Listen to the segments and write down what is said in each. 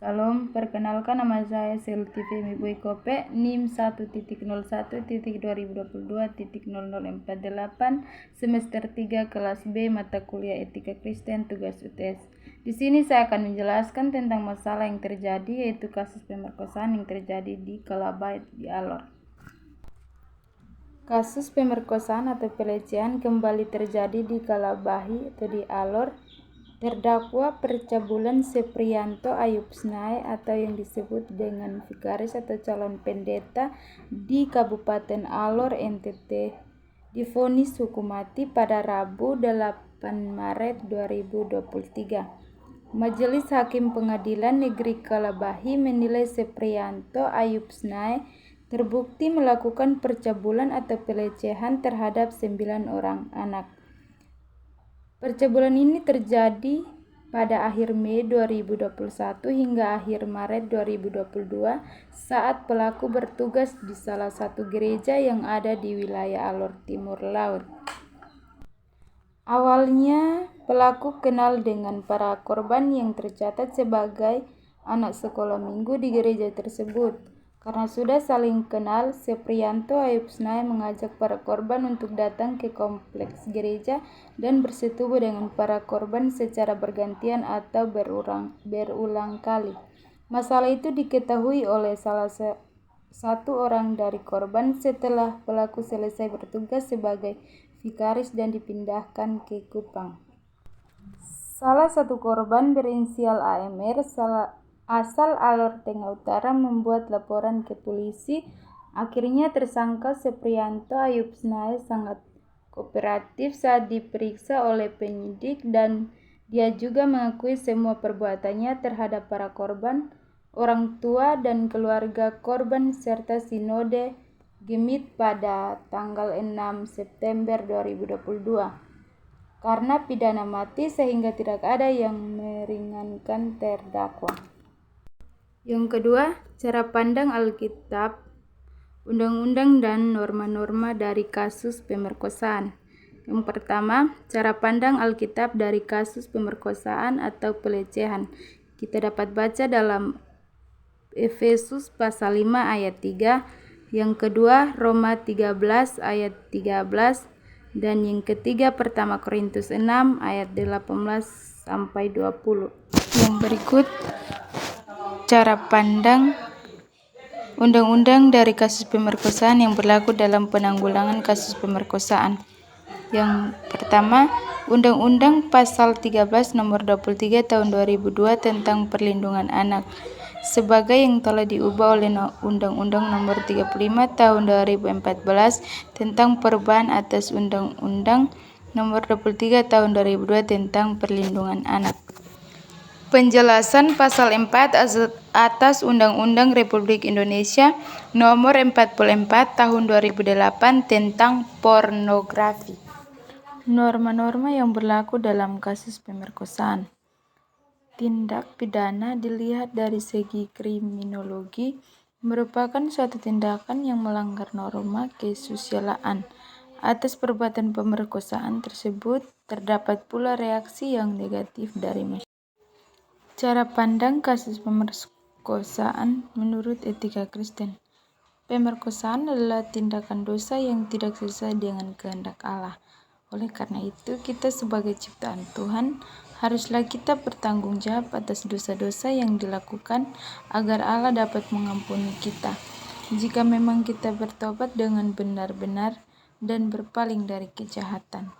Salam, perkenalkan nama saya Seltivemi Boykope, NIM 1.01.2022.0048, semester 3 kelas B, mata kuliah Etika Kristen, tugas UTS. Di sini saya akan menjelaskan tentang masalah yang terjadi, yaitu kasus pemerkosaan yang terjadi di Kalabait di Alor. Kasus pemerkosaan atau pelecehan kembali terjadi di Kalabahi atau di Alor. Terdakwa Percabulan Seprianto Ayub Snai atau yang disebut dengan vikaris atau calon pendeta di Kabupaten Alor NTT divonis hukum mati pada Rabu 8 Maret 2023. Majelis Hakim Pengadilan Negeri Kalabahi menilai Seprianto Ayub Snai terbukti melakukan percabulan atau pelecehan terhadap 9 orang anak. Percabulan ini terjadi pada akhir Mei 2021 hingga akhir Maret 2022 saat pelaku bertugas di salah satu gereja yang ada di wilayah Alor Timur Laut. Awalnya, pelaku kenal dengan para korban yang tercatat sebagai anak sekolah minggu di gereja tersebut. Karena sudah saling kenal, Seprianto Ayub Snai mengajak para korban untuk datang ke kompleks gereja dan bersetubuh dengan para korban secara bergantian atau berulang kali. Masalah itu diketahui oleh salah satu orang dari korban setelah pelaku selesai bertugas sebagai vikaris dan dipindahkan ke Kupang. Salah satu korban berinisial AMR asal Alor Tengah Utara membuat laporan ke polisi. Akhirnya tersangka Seprianto Ayub Snai sangat kooperatif saat diperiksa oleh penyidik dan dia juga mengakui semua perbuatannya terhadap para korban, orang tua dan keluarga korban serta sinode Gemit pada tanggal 6 September 2022. Karena pidana mati sehingga tidak ada yang meringankan terdakwa. Yang kedua, cara pandang Alkitab, undang-undang dan norma-norma dari kasus pemerkosaan. Yang pertama, cara pandang Alkitab dari kasus pemerkosaan atau pelecehan. Kita dapat baca dalam Efesus pasal 5 ayat 3, yang kedua Roma 13 ayat 13, dan yang ketiga pertama Korintus 6 ayat 18 sampai 20. Yang berikut cara pandang undang-undang dari kasus pemerkosaan yang berlaku dalam penanggulangan kasus pemerkosaan. Yang pertama, Undang-Undang Pasal 13 Nomor 23 Tahun 2002 tentang Perlindungan Anak sebagai yang telah diubah oleh Undang-Undang Nomor 35 Tahun 2014 tentang perubahan atas Undang-Undang Nomor 23 Tahun 2002 tentang Perlindungan Anak. Penjelasan Pasal 4 atas Undang-Undang Republik Indonesia Nomor 44 Tahun 2008 tentang pornografi. Norma-norma yang berlaku dalam kasus pemerkosaan. Tindak pidana dilihat dari segi kriminologi merupakan suatu tindakan yang melanggar norma kesusilaan. Atas perbuatan pemerkosaan tersebut terdapat pula reaksi yang negatif dari masyarakat. Cara pandang kasus pemerkosaan menurut etika Kristen. Pemerkosaan adalah tindakan dosa yang tidak sesuai dengan kehendak Allah. Oleh karena itu, kita sebagai ciptaan Tuhan haruslah kita bertanggung jawab atas dosa-dosa yang dilakukan agar Allah dapat mengampuni kita. Jika memang kita bertobat dengan benar-benar dan berpaling dari kejahatan.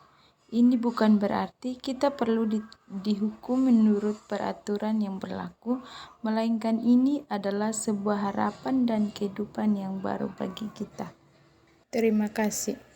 Ini bukan berarti kita perlu dihukum menurut peraturan yang berlaku, melainkan ini adalah sebuah harapan dan kehidupan yang baru bagi kita. Terima kasih.